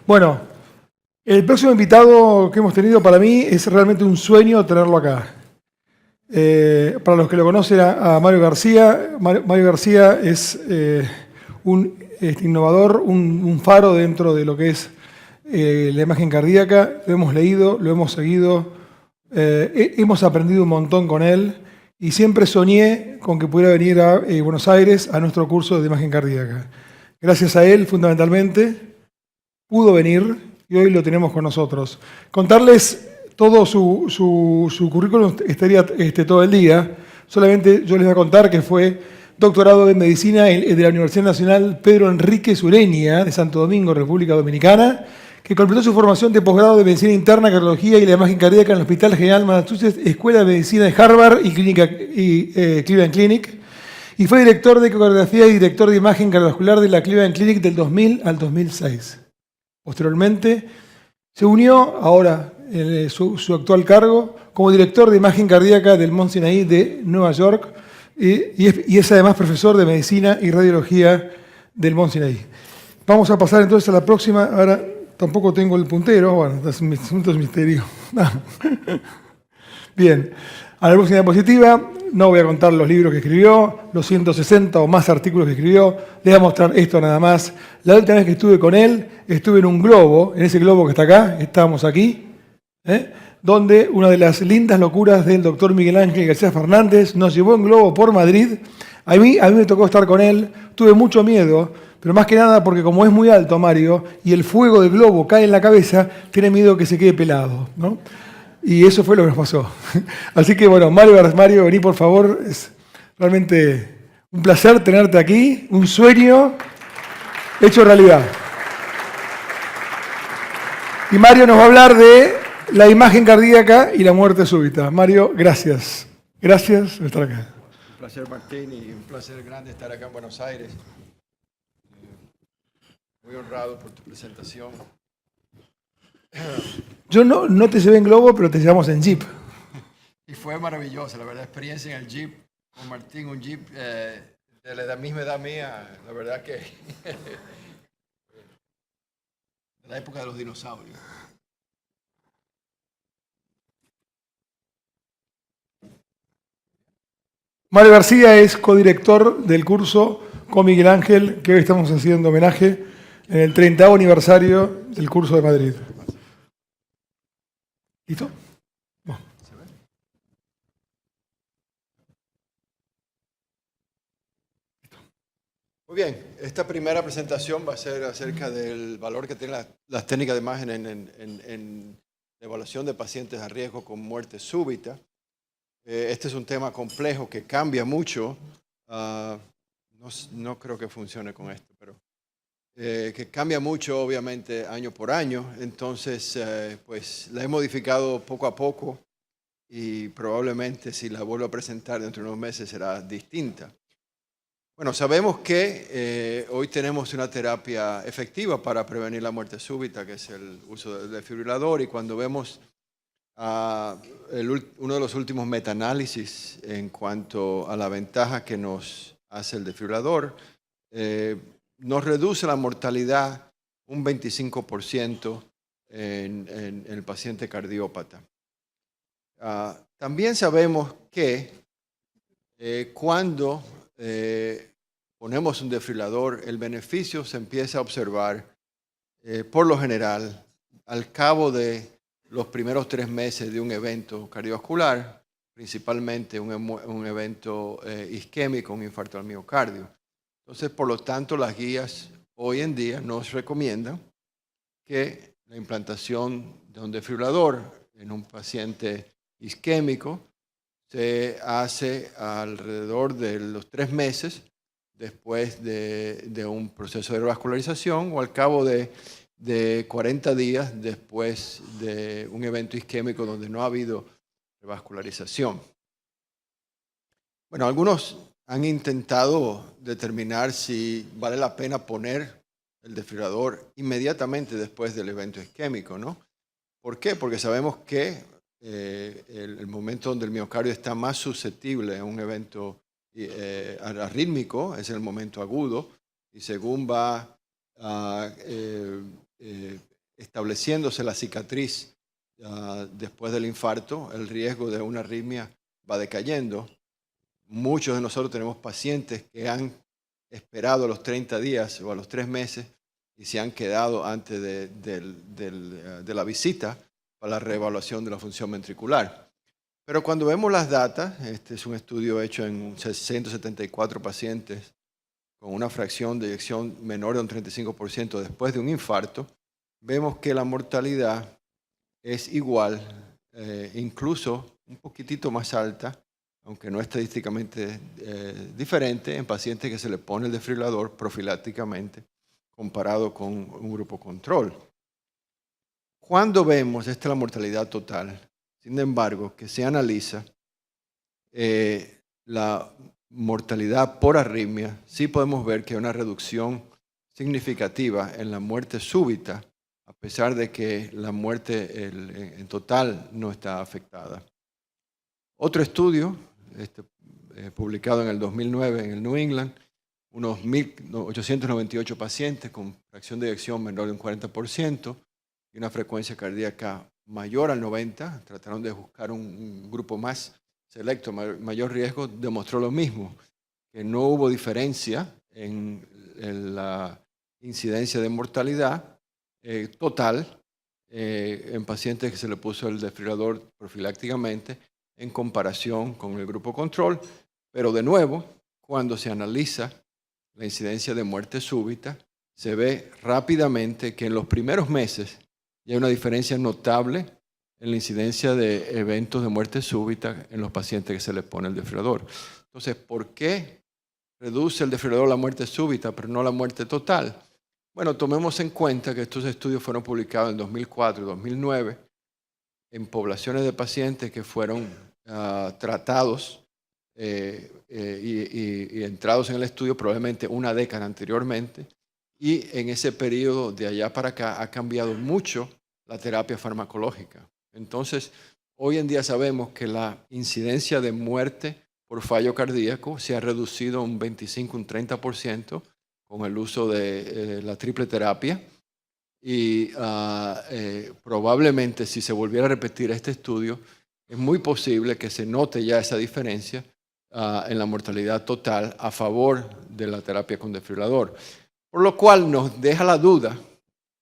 Bueno, el próximo invitado que hemos tenido para mí es realmente un sueño tenerlo acá. Para los que lo conocen a Mario García, Mario García es un innovador, un faro dentro de lo que es la imagen cardíaca. Lo hemos leído, lo hemos seguido, hemos aprendido un montón con él y siempre soñé con que pudiera venir a Buenos Aires a nuestro curso de imagen cardíaca. Gracias a él, fundamentalmente, pudo venir y hoy lo tenemos con nosotros. Contarles todo su currículum estaría todo el día. Solamente yo les voy a contar que fue doctorado en medicina de la Universidad Nacional Pedro Enrique Sureña de Santo Domingo, República Dominicana, que completó su formación de posgrado de medicina interna, cardiología y la imagen cardíaca en el Hospital General Massachusetts, Escuela de Medicina de Harvard y Cleveland Clinic. Y fue director de ecografía y director de imagen cardiovascular de la Cleveland Clinic del 2000 al 2006. Posteriormente, se unió ahora en su actual cargo como director de imagen cardíaca del Mount Sinai de Nueva York y es además profesor de medicina y radiología del Mount Sinai. Vamos a pasar entonces a la próxima. Ahora tampoco tengo el puntero, bueno, es un misterio. Bien, a la próxima diapositiva. No voy a contar los libros que escribió, los 160 o más artículos que escribió. Les voy a mostrar esto nada más. La última vez que estuve con él, estuve en un globo, en ese globo que está acá, estábamos aquí, donde una de las lindas locuras del doctor Miguel Ángel García Fernández nos llevó en globo por Madrid. A mí me tocó estar con él, tuve mucho miedo, pero más que nada porque como es muy alto Mario y el fuego del globo cae en la cabeza, tiene miedo que se quede pelado, ¿no? Y eso fue lo que nos pasó. Así que bueno, Mario, vení por favor. Es realmente un placer tenerte aquí, un sueño hecho realidad. Y Mario nos va a hablar de la imagen cardíaca y la muerte súbita. Mario, gracias. Gracias por estar acá. Un placer, Martín, y un placer grande estar acá en Buenos Aires. Muy honrado por tu presentación. Yo no te llevé en globo, pero te llevamos en jeep. Y fue maravillosa, la verdad, experiencia en el jeep con Martín, un jeep de la misma edad mía, la verdad que de la época de los dinosaurios. Mario García es codirector del curso con Miguel Ángel, que hoy estamos haciendo homenaje en el 30º aniversario del curso de Madrid. ¿Listo? No. Muy bien, esta primera presentación va a ser acerca del valor que tienen las técnicas de imagen en la evaluación de pacientes a riesgo con muerte súbita. Este es un tema complejo que cambia mucho. No creo que funcione con esto, pero que cambia mucho, obviamente, año por año. Entonces, pues la he modificado poco a poco y probablemente si la vuelvo a presentar dentro de unos meses será distinta. Bueno, sabemos que hoy tenemos una terapia efectiva para prevenir la muerte súbita, que es el uso del desfibrilador, y cuando vemos uno de los últimos metaanálisis en cuanto a la ventaja que nos hace el desfibrilador, nos reduce la mortalidad un 25% en el paciente cardiópata. También sabemos que cuando ponemos un desfibrilador, el beneficio se empieza a observar por lo general al cabo de los primeros 3 meses de un evento cardiovascular, principalmente un evento isquémico, un infarto al miocardio. Entonces, por lo tanto, las guías hoy en día nos recomiendan que la implantación de un desfibrilador en un paciente isquémico se hace alrededor de los 3 meses después de un proceso de revascularización o al cabo de 40 días después de un evento isquémico donde no ha habido revascularización. Bueno, algunos han intentado determinar si vale la pena poner el desfibrilador inmediatamente después del evento isquémico, ¿no? ¿Por qué? Porque sabemos que el momento donde el miocardio está más susceptible a un evento arrítmico es el momento agudo, y según va estableciéndose la cicatriz después del infarto, el riesgo de una arritmia va decayendo. Muchos de nosotros tenemos pacientes que han esperado a los 30 días o a los 3 meses y se han quedado antes de la visita para la reevaluación de la función ventricular. Pero cuando vemos las datas, este es un estudio hecho en 674 pacientes con una fracción de eyección menor de un 35% después de un infarto, vemos que la mortalidad es igual, incluso un poquitito más alta, aunque no estadísticamente diferente, en pacientes que se le pone el desfibrilador profilácticamente comparado con un grupo control. Cuando vemos, esta es la mortalidad total, sin embargo, que se analiza la mortalidad por arritmia, sí podemos ver que hay una reducción significativa en la muerte súbita, a pesar de que la muerte en total no está afectada. Otro estudio, publicado en el 2009 en el New England, unos 1.898 pacientes con fracción de eyección menor de un 40% y una frecuencia cardíaca mayor al 90%, trataron de buscar un grupo más selecto, mayor riesgo, demostró lo mismo, que no hubo diferencia en la incidencia de mortalidad total en pacientes que se le puso el desfibrilador profilácticamente en comparación con el grupo control, pero de nuevo, cuando se analiza la incidencia de muerte súbita, se ve rápidamente que en los primeros meses ya hay una diferencia notable en la incidencia de eventos de muerte súbita en los pacientes que se les pone el desfibrilador. Entonces, ¿por qué reduce el desfibrilador la muerte súbita, pero no la muerte total? Bueno, tomemos en cuenta que estos estudios fueron publicados en 2004 y 2009 en poblaciones de pacientes que fueron tratados y entrados en el estudio probablemente una década anteriormente, y en ese periodo de allá para acá ha cambiado mucho la terapia farmacológica. Entonces, hoy en día sabemos que la incidencia de muerte por fallo cardíaco se ha reducido un 25, un 30% con el uso de la triple terapia, y probablemente si se volviera a repetir este estudio, es muy posible que se note ya esa diferencia en la mortalidad total a favor de la terapia con desfibrilador. Por lo cual nos deja la duda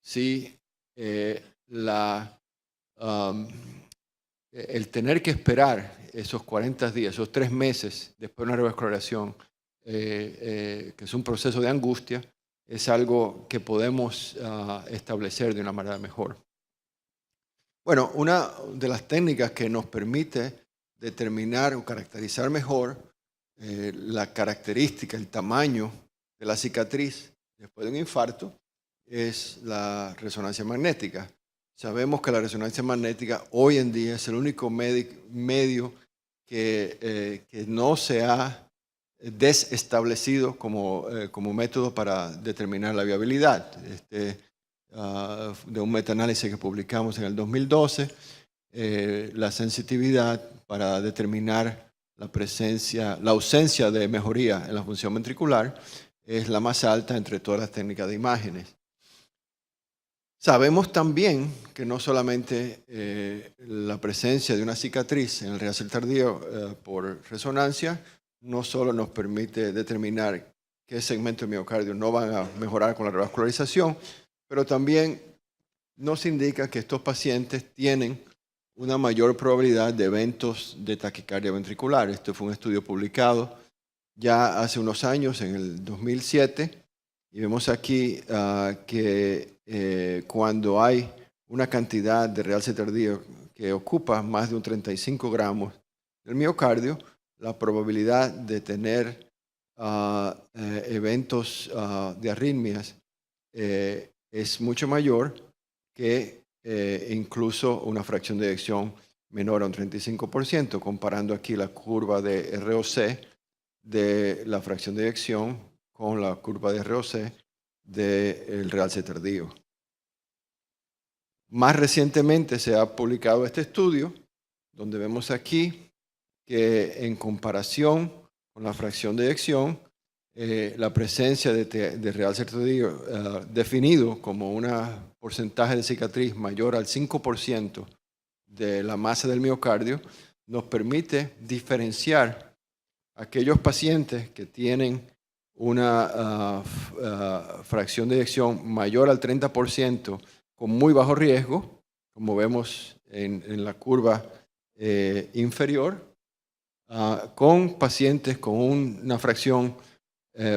si el tener que esperar esos 40 días, esos 3 meses después de una revascularización, que es un proceso de angustia, es algo que podemos establecer de una manera mejor. Bueno, una de las técnicas que nos permite determinar o caracterizar mejor la característica, el tamaño de la cicatriz después de un infarto es la resonancia magnética. Sabemos que la resonancia magnética hoy en día es el único medio que no se ha desestablecido como método para determinar la viabilidad. De un metaanálisis que publicamos en el 2012, la sensitividad para determinar la ausencia de mejoría en la función ventricular es la más alta entre todas las técnicas de imágenes. Sabemos también que no solamente la presencia de una cicatriz en el rehacer tardío por resonancia no solo nos permite determinar qué segmentos del miocardio no van a mejorar con la revascularización, pero también nos indica que estos pacientes tienen una mayor probabilidad de eventos de taquicardia ventricular. Este fue un estudio publicado ya hace unos años, en el 2007, y vemos aquí que cuando hay una cantidad de realce tardío que ocupa más de un 35 gramos del miocardio, la probabilidad de tener eventos de arritmias es mucho mayor que incluso una fracción de eyección menor a un 35%, comparando aquí la curva de ROC de la fracción de eyección con la curva de ROC del realce tardío. Más recientemente se ha publicado este estudio, donde vemos aquí que en comparación con la fracción de eyección, la presencia de real cetradio definido como un porcentaje de cicatriz mayor al 5% de la masa del miocardio, nos permite diferenciar aquellos pacientes que tienen una fracción de eyección mayor al 30% con muy bajo riesgo, como vemos en la curva inferior, con pacientes con una fracción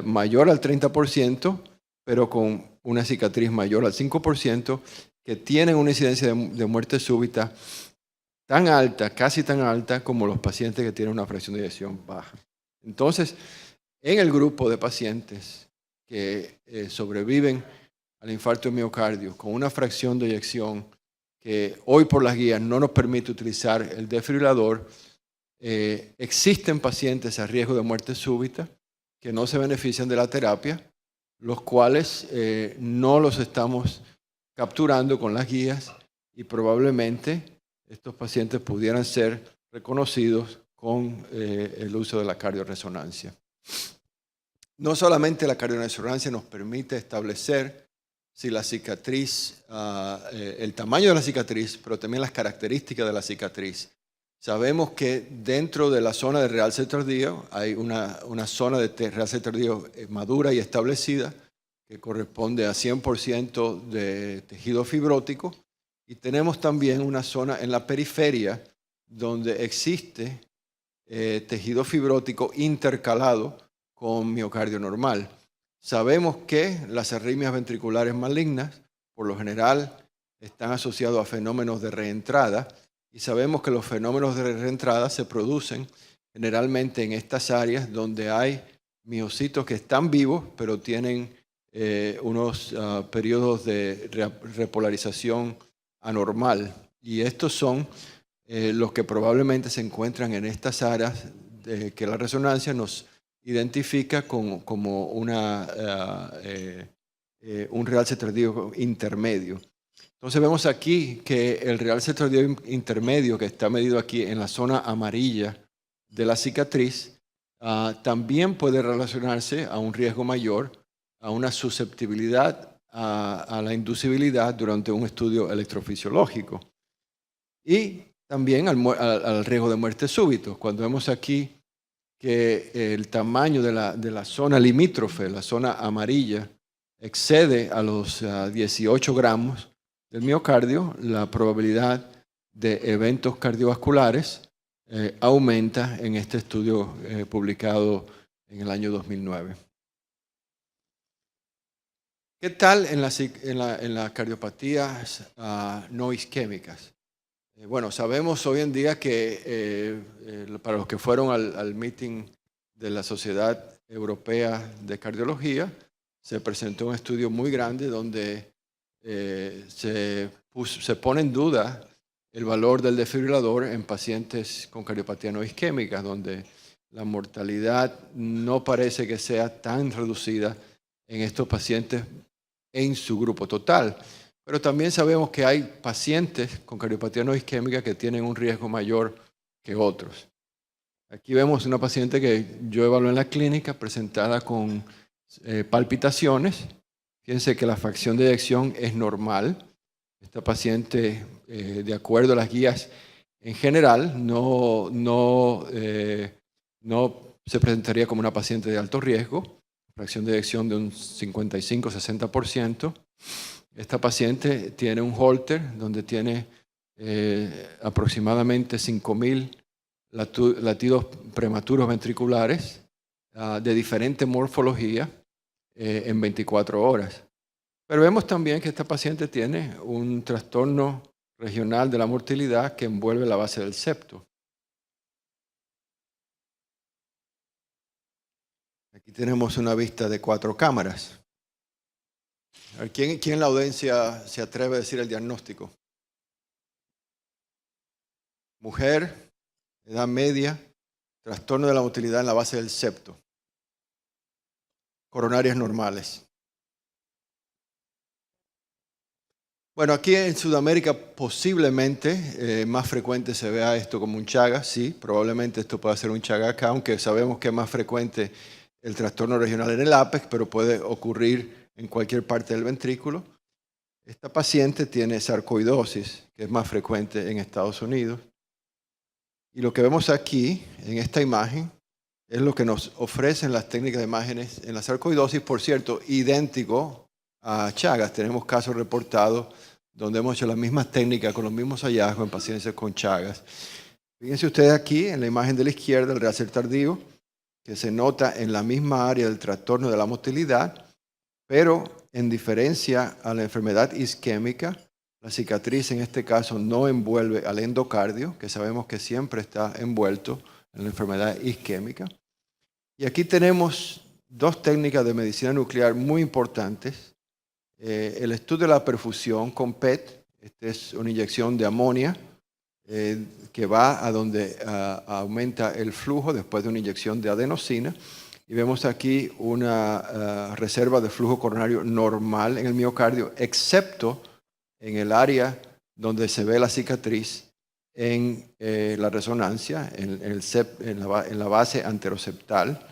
mayor al 30%, pero con una cicatriz mayor al 5%, que tienen una incidencia de muerte súbita tan alta, casi tan alta, como los pacientes que tienen una fracción de eyección baja. Entonces, en el grupo de pacientes que sobreviven al infarto de miocardio con una fracción de eyección que hoy por las guías no nos permite utilizar el desfibrilador, existen pacientes a riesgo de muerte súbita que no se benefician de la terapia, los cuales no los estamos capturando con las guías y probablemente estos pacientes pudieran ser reconocidos con el uso de la cardioresonancia. No solamente la cardioresonancia nos permite establecer si la cicatriz, el tamaño de la cicatriz, pero también las características de la cicatriz. Sabemos que dentro de la zona de real cetradio hay una zona de real cetradio madura y establecida que corresponde a 100% de tejido fibrótico, y tenemos también una zona en la periferia donde existe tejido fibrótico intercalado con miocardio normal. Sabemos que las arritmias ventriculares malignas, por lo general, están asociados a fenómenos de reentrada, y sabemos que los fenómenos de reentrada se producen generalmente en estas áreas donde hay miocitos que están vivos, pero tienen unos periodos de repolarización anormal. Y estos son los que probablemente se encuentran en estas áreas que la resonancia nos identifica como un real cetradio intermedio. Entonces vemos aquí que el real cetradio intermedio, que está medido aquí en la zona amarilla de la cicatriz, también puede relacionarse a un riesgo mayor, a una susceptibilidad a la inducibilidad durante un estudio electrofisiológico y también al riesgo de muerte súbito. Cuando vemos aquí que el tamaño de la zona limítrofe, la zona amarilla, excede a los 18 gramos del miocardio, la probabilidad de eventos cardiovasculares aumenta en este estudio publicado en el año 2009. ¿Qué tal en las cardiopatías no isquémicas? Bueno, sabemos hoy en día que para los que fueron al meeting de la Sociedad Europea de Cardiología, se presentó un estudio muy grande donde se pone en duda el valor del desfibrilador en pacientes con cardiopatía no isquémica, donde la mortalidad no parece que sea tan reducida en estos pacientes en su grupo total. Pero también sabemos que hay pacientes con cardiopatía no isquémica que tienen un riesgo mayor que otros. Aquí vemos una paciente que yo evalué en la clínica presentada con palpitaciones. Fíjense que la fracción de eyección es normal. Esta paciente, de acuerdo a las guías en general, no se presentaría como una paciente de alto riesgo. Fracción de eyección de un 55-60%. Esta paciente tiene un Holter donde tiene aproximadamente 5.000 latidos prematuros ventriculares de diferente morfología en 24 horas. Pero vemos también que esta paciente tiene un trastorno regional de la motilidad que envuelve la base del septo. Aquí tenemos una vista de 4 cámaras. A ver, ¿quién en la audiencia se atreve a decir el diagnóstico? Mujer, edad media, trastorno de la motilidad en la base del septo. Coronarias normales. Bueno, aquí en Sudamérica posiblemente más frecuente se vea esto como un Chagas. Sí, probablemente esto pueda ser un Chagas acá, aunque sabemos que es más frecuente el trastorno regional en el ápex, pero puede ocurrir en cualquier parte del ventrículo. Esta paciente tiene sarcoidosis, que es más frecuente en Estados Unidos. Y lo que vemos aquí, en esta imagen, es lo que nos ofrecen las técnicas de imágenes en la sarcoidosis, por cierto, idéntico a Chagas. Tenemos casos reportados donde hemos hecho las mismas técnicas con los mismos hallazgos en pacientes con Chagas. Fíjense ustedes aquí, en la imagen de la izquierda, el rehacer tardío, que se nota en la misma área del trastorno de la motilidad, pero en diferencia a la enfermedad isquémica, la cicatriz en este caso no envuelve al endocardio, que sabemos que siempre está envuelto en la enfermedad isquémica. Y aquí tenemos dos técnicas de medicina nuclear muy importantes. El estudio de la perfusión con PET, esta es una inyección de amonia que va a donde aumenta el flujo después de una inyección de adenosina. Y vemos aquí una reserva de flujo coronario normal en el miocardio, excepto en el área donde se ve la cicatriz en la resonancia, en la base anteroseptal.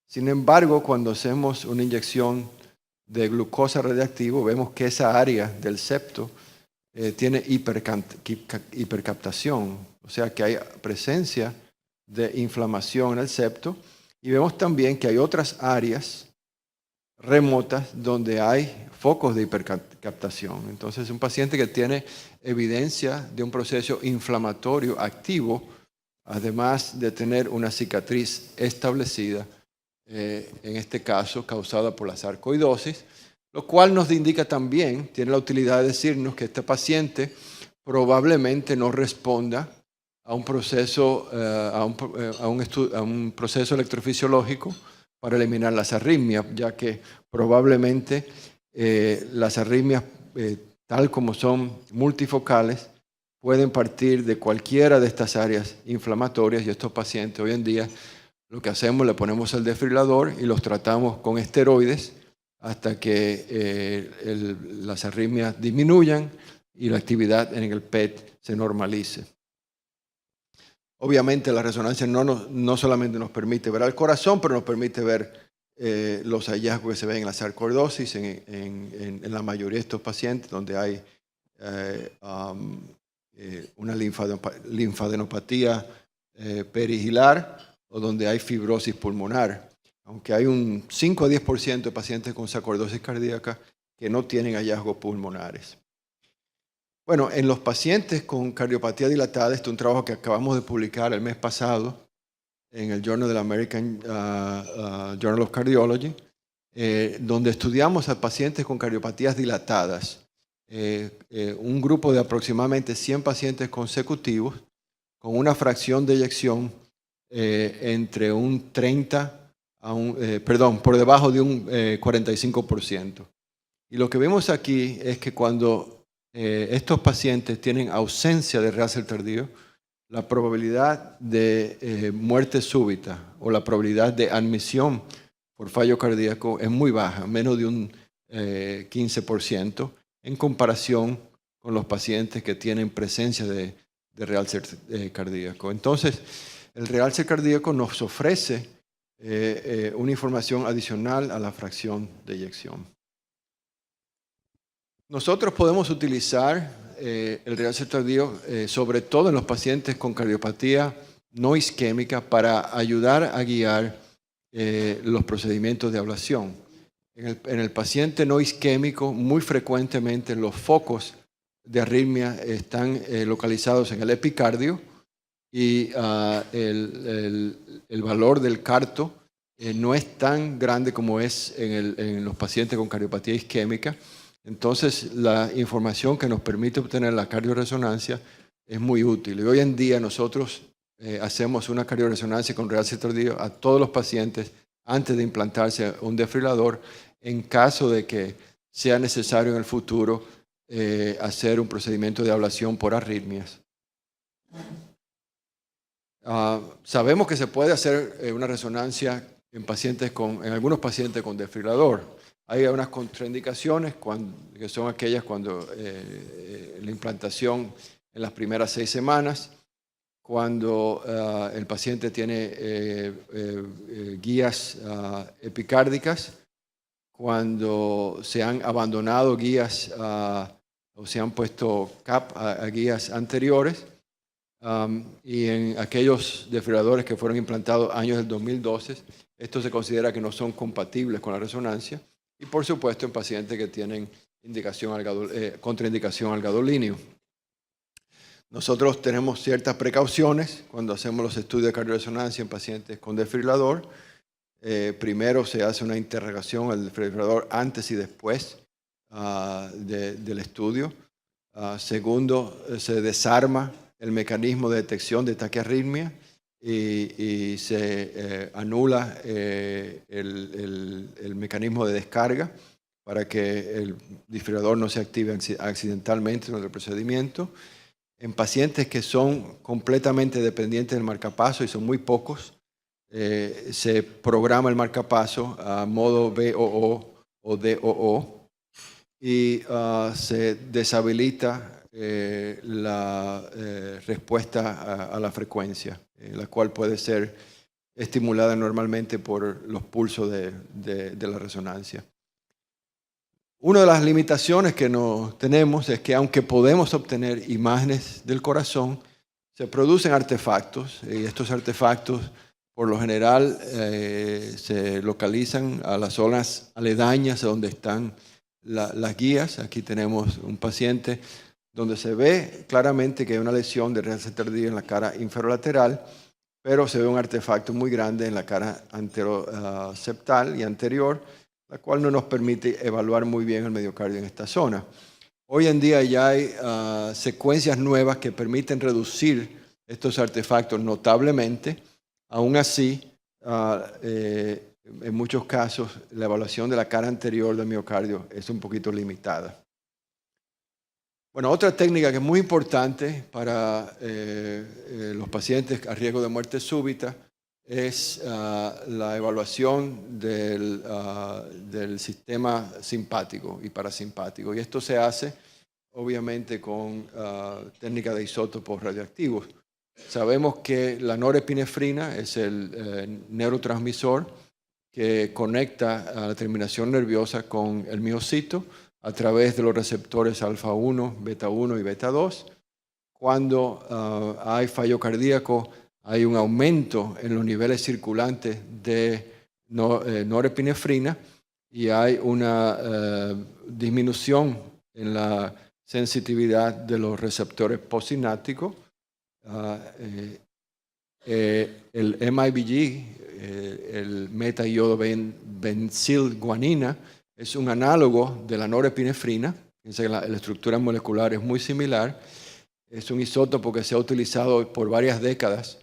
Sin embargo, cuando hacemos una inyección de glucosa radiactivo, vemos que esa área del septo tiene hipercaptación, o sea que hay presencia de inflamación en el septo. Y vemos también que hay otras áreas remotas donde hay focos de hipercaptación. Entonces, un paciente que tiene evidencia de un proceso inflamatorio activo, además de tener una cicatriz establecida, en este caso causada por la sarcoidosis, lo cual nos indica también, tiene la utilidad de decirnos que este paciente probablemente no responda a un proceso, a un proceso electrofisiológico para eliminar las arritmias, ya que probablemente las arritmias, tal como son multifocales, pueden partir de cualquiera de estas áreas inflamatorias, y estos pacientes hoy en día lo que hacemos, le ponemos el desfibrilador y los tratamos con esteroides hasta que las arritmias disminuyan y la actividad en el PET se normalice. Obviamente la resonancia no solamente nos permite ver al corazón, pero nos permite ver los hallazgos que se ven en la sarcoidosis, en la mayoría de estos pacientes donde hay una linfadenopatía perigilar o donde hay fibrosis pulmonar, aunque hay un 5 a 10% de pacientes con sarcoidosis cardíaca que no tienen hallazgos pulmonares. Bueno, en los pacientes con cardiopatía dilatada, este es un trabajo que acabamos de publicar el mes pasado en el Journal del American Journal of Cardiology, donde estudiamos a pacientes con cardiopatías dilatadas, un grupo de aproximadamente 100 pacientes consecutivos con una fracción de eyección entre un 30 a por debajo de un 45%. Y lo que vemos aquí es que cuando estos pacientes tienen ausencia de rehacer tardío, la probabilidad de muerte súbita o la probabilidad de admisión por fallo cardíaco es muy baja, menos de un 15%, en comparación con los pacientes que tienen presencia de realcer cardíaco. Entonces, el realcer cardíaco nos ofrece una información adicional a la fracción de eyección. Nosotros podemos utilizar el realcer tardío, sobre todo en los pacientes con cardiopatía no isquémica, para ayudar a guiar los procedimientos de ablación. En el paciente no isquémico, muy frecuentemente los focos de arritmia están localizados en el epicardio y el valor del carto no es tan grande como es en los pacientes con cardiopatía isquémica. Entonces, la información que nos permite obtener la cardioresonancia es muy útil. Y hoy en día nosotros hacemos una cardioresonancia con realcer tardío a todos los pacientes antes de implantarse un desfibrilador, en caso de que sea necesario en el futuro hacer un procedimiento de ablación por arritmias. Sabemos que se puede hacer una resonancia en algunos pacientes con desfibrilador. Hay unas contraindicaciones que son aquellas cuando la implantación en las primeras 6 semanas, cuando el paciente tiene guías epicárdicas, cuando se han abandonado guías o se han puesto CAP a guías anteriores, y en aquellos desfibriladores que fueron implantados años del 2012, esto se considera que no son compatibles con la resonancia, y por supuesto en pacientes que tienen contraindicación al gadolinio. Nosotros tenemos ciertas precauciones cuando hacemos los estudios de cardiorresonancia en pacientes con desfibrilador. Primero se hace una interrogación al desfibrilador antes y después del estudio. Segundo, se desarma el mecanismo de detección de taquiarritmia y se anula el mecanismo de descarga para que el desfibrilador no se active accidentalmente durante el procedimiento. En pacientes que son completamente dependientes del marcapaso, y son muy pocos, se programa el marcapaso a modo BOO o DOO y se deshabilita la respuesta a la frecuencia, la cual puede ser estimulada normalmente por los pulsos de la resonancia. Una de las limitaciones que tenemos es que aunque podemos obtener imágenes del corazón, se producen artefactos, y estos artefactos por lo general se localizan a las zonas aledañas a donde están las guías. Aquí tenemos un paciente donde se ve claramente que hay una lesión de renal tardía en la cara inferolateral, pero se ve un artefacto muy grande en la cara anteroseptal y anterior, la cual no nos permite evaluar muy bien el miocardio en esta zona. Hoy en día ya hay secuencias nuevas que permiten reducir estos artefactos notablemente. Aún así, en muchos casos, la evaluación de la cara anterior del miocardio es un poquito limitada. Bueno, otra técnica que es muy importante para los pacientes a riesgo de muerte súbita es la evaluación del sistema simpático y parasimpático. Y esto se hace, obviamente, con técnica de isótopos radioactivos. Sabemos que la norepinefrina es el neurotransmisor que conecta a la terminación nerviosa con el miocito a través de los receptores alfa 1, beta 1 y beta 2. Cuando hay fallo cardíaco, hay un aumento en los niveles circulantes de norepinefrina y hay una disminución en la sensitividad de los receptores postsinápticos. El MIBG, el meta-iodobencilguanina, es un análogo de la norepinefrina. La estructura molecular es muy similar. Es un isótopo que se ha utilizado por varias décadas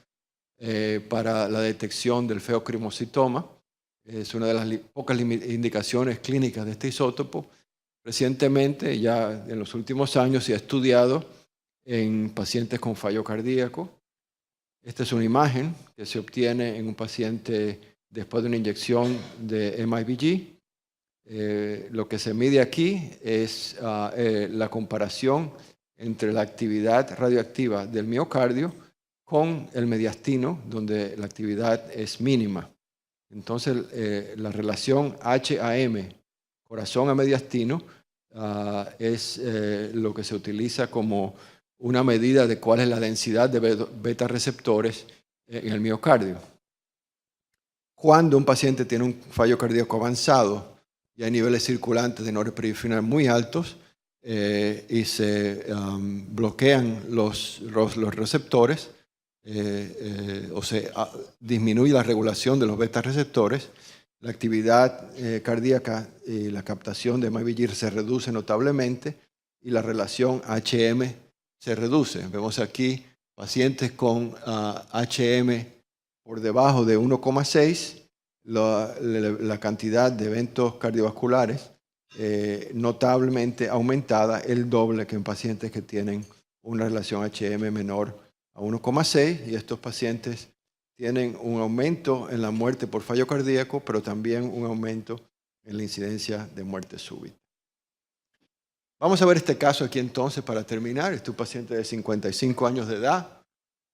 para la detección del feocrimocitoma. Es una de las pocas indicaciones clínicas de este isótopo. Recientemente, ya en los últimos años, se ha estudiado en pacientes con fallo cardíaco. Esta es una imagen que se obtiene en un paciente después de una inyección de MIBG. Lo que se mide aquí es la comparación entre la actividad radioactiva del miocardio con el mediastino, donde la actividad es mínima. Entonces, la relación HAM, corazón a mediastino, es lo que se utiliza como una medida de cuál es la densidad de beta receptores en el miocardio. Cuando un paciente tiene un fallo cardíaco avanzado y hay niveles circulantes de norepinefrina muy altos y se bloquean los receptores o se disminuye la regulación de los beta receptores, la actividad cardíaca y la captación de MIBG se reduce notablemente y la relación HM se reduce. Vemos aquí pacientes con HM por debajo de 1,6, la cantidad de eventos cardiovasculares notablemente aumentada, el doble que en pacientes que tienen una relación HM menor a 1,6, y estos pacientes tienen un aumento en la muerte por fallo cardíaco, pero también un aumento en la incidencia de muerte súbita. Vamos a ver este caso aquí entonces para terminar. Este es un paciente de 55 años de edad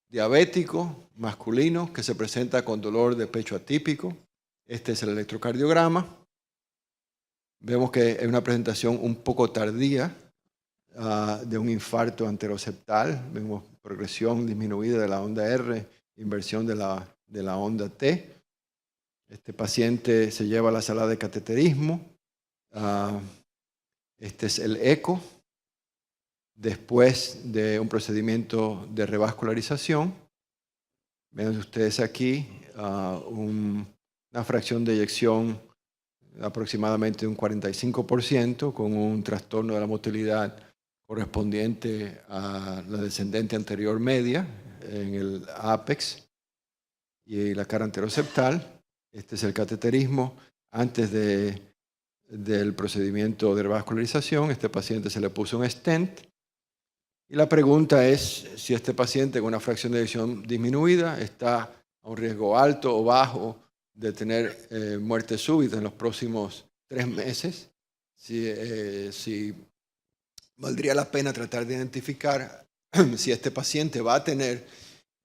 diabético, masculino, que se presenta con dolor de pecho atípico. Este es el electrocardiograma. Vemos que es una presentación un poco tardía de un infarto anteroseptal. Vemos progresión disminuida de la onda R, inversión de la onda T. Este paciente se lleva a la sala de cateterismo. Este es el eco después de un procedimiento de revascularización. Ven ustedes aquí una fracción de eyección aproximadamente de un 45%, con un trastorno de la motilidad correspondiente a la descendente anterior media en el ápex y la cara anteroseptal. Este es el cateterismo antes del procedimiento de revascularización. Este paciente se le puso un stent. Y la pregunta es si este paciente con una fracción de eyección disminuida está a un riesgo alto o bajo de tener muerte súbita en los próximos 3 meses. Si valdría la pena tratar de identificar si este paciente va a tener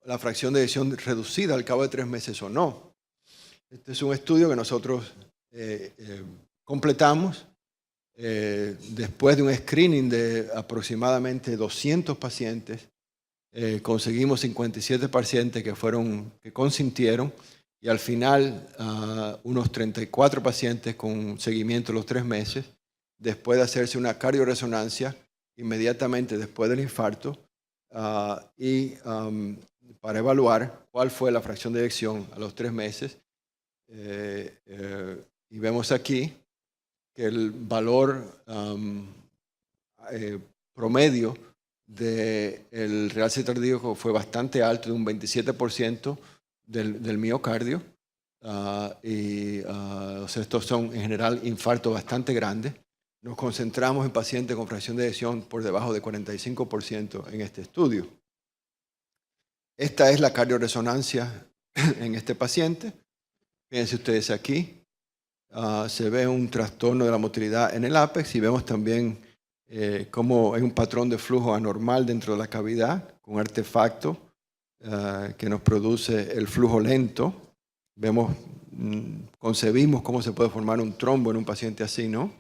la fracción de eyección reducida al cabo de 3 meses o no. Este es un estudio que nosotros completamos después de un screening de aproximadamente 200 pacientes. Conseguimos 57 pacientes que consintieron, y al final unos 34 pacientes con seguimiento los 3 meses, después de hacerse una cardioresonancia inmediatamente después del infarto para evaluar cuál fue la fracción de eyección a los 3 meses. Y vemos aquí que el valor promedio del realce tardíaco fue bastante alto, de un 27% del miocardio. O sea, estos son en general infartos bastante grandes. Nos concentramos en pacientes con fracción de eyección por debajo de 45% en este estudio. Esta es la cardioresonancia en este paciente. Fíjense ustedes aquí. Se ve un trastorno de la motilidad en el ápex, y vemos también cómo hay un patrón de flujo anormal dentro de la cavidad, con un artefacto que nos produce el flujo lento. Concebimos cómo se puede formar un trombo en un paciente así, ¿no?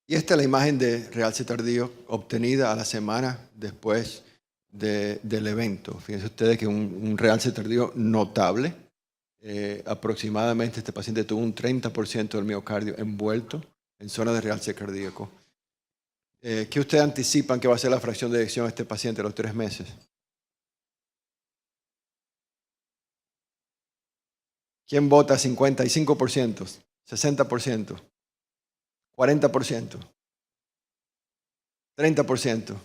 Y esta es la imagen de realce tardío obtenida a la semana después del evento. Fíjense ustedes que un realce tardío notable. Aproximadamente este paciente tuvo un 30% del miocardio envuelto en zona de realce cardíaco. ¿Qué ustedes anticipan que va a ser la fracción de eyección de este paciente a los 3 meses? ¿Quién vota 55%, 60%, 40%, 30%,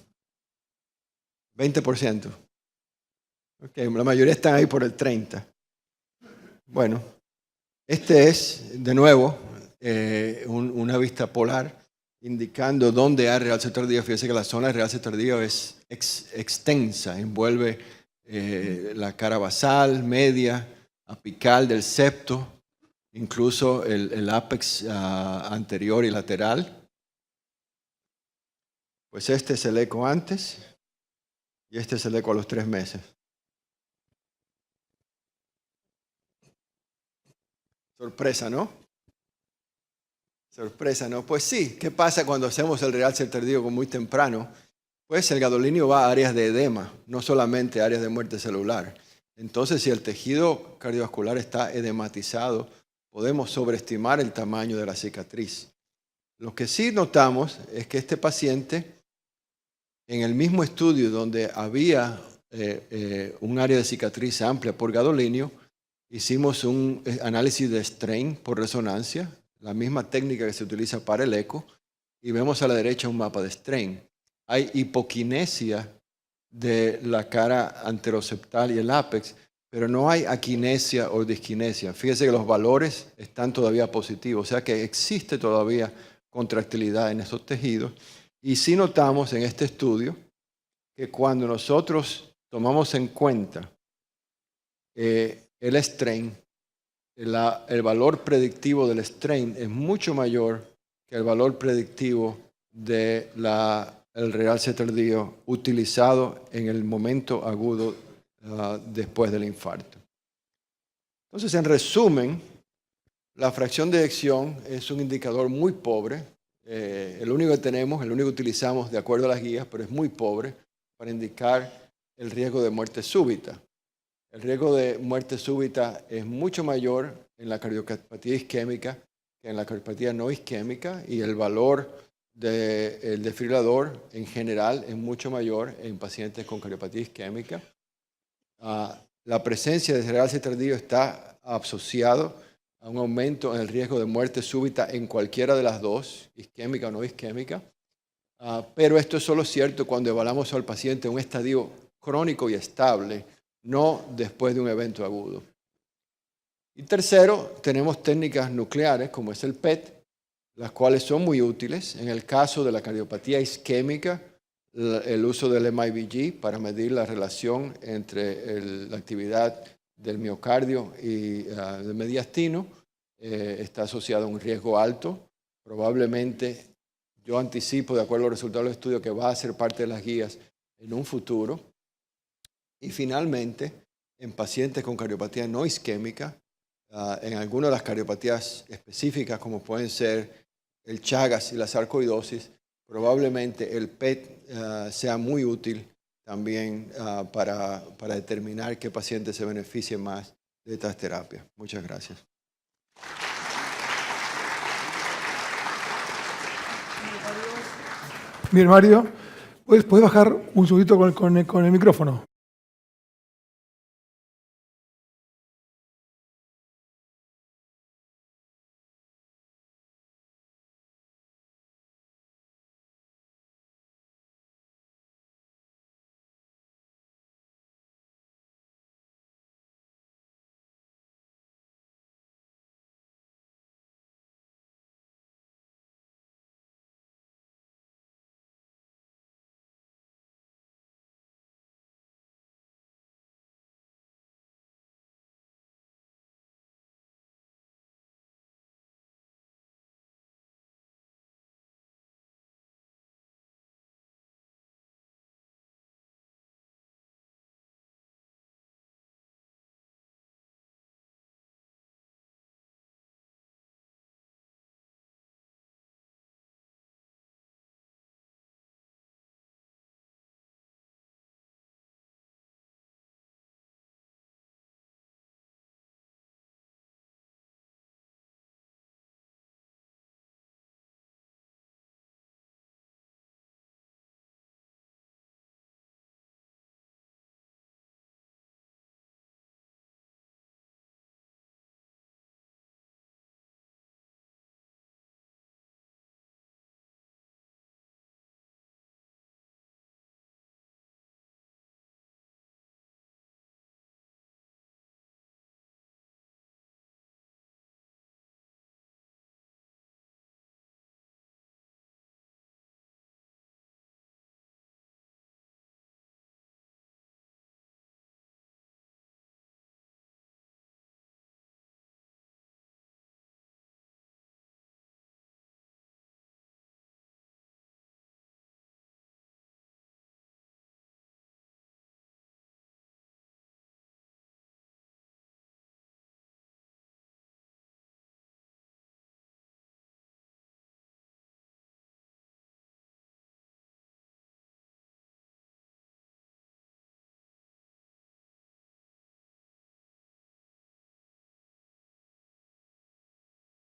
20%? Okay, la mayoría están ahí por el 30%. Bueno, este es, de nuevo, una vista polar indicando dónde hay realce tardío. Fíjense que la zona de realce tardío es extensa, envuelve la cara basal, media, apical del septo, incluso el ápex anterior y lateral. Pues este es el eco antes y este es el eco a los 3 meses. Sorpresa, ¿no? Sorpresa, ¿no? Pues sí, ¿qué pasa cuando hacemos el realce tardío muy temprano? Pues el gadolinio va a áreas de edema, no solamente áreas de muerte celular. Entonces, si el tejido cardiovascular está edematizado, podemos sobreestimar el tamaño de la cicatriz. Lo que sí notamos es que este paciente, en el mismo estudio donde había un área de cicatriz amplia por gadolinio, hicimos un análisis de strain por resonancia, la misma técnica que se utiliza para el eco, y vemos a la derecha un mapa de strain. Hay hipoquinesia de la cara anteroseptal y el ápex, pero no hay aquinesia o disquinesia. Fíjese que los valores están todavía positivos, o sea que existe todavía contractilidad en esos tejidos. Y sí notamos en este estudio que cuando nosotros tomamos en cuenta el strain, el valor predictivo del strain es mucho mayor que el valor predictivo de la el realce tardío utilizado en el momento agudo después del infarto. Entonces, en resumen, la fracción de eyección es un indicador muy pobre. El único que tenemos, el único que utilizamos de acuerdo a las guías, pero es muy pobre para indicar el riesgo de muerte súbita. El riesgo de muerte súbita es mucho mayor en la cardiopatía isquémica que en la cardiopatía no isquémica, y el valor del desfibrilador en general es mucho mayor en pacientes con cardiopatía isquémica. La presencia de realce tardío está asociado a un aumento en el riesgo de muerte súbita en cualquiera de las dos, isquémica o no isquémica. Pero esto es solo cierto cuando evaluamos al paciente en un estadio crónico y estable, no después de un evento agudo. Y tercero, tenemos técnicas nucleares como es el PET, las cuales son muy útiles. En el caso de la cardiopatía isquémica, el uso del MIBG para medir la relación entre la actividad del miocardio y del mediastino está asociado a un riesgo alto. Probablemente, yo anticipo, de acuerdo a los resultados del estudio, que va a ser parte de las guías en un futuro. Y finalmente, en pacientes con cardiopatía no isquémica, en algunas de las cardiopatías específicas, como pueden ser el Chagas y la sarcoidosis, probablemente el PET sea muy útil también para determinar qué paciente se beneficie más de estas terapias. Muchas gracias. Bien, Mario, ¿puedes bajar un segundito con el micrófono?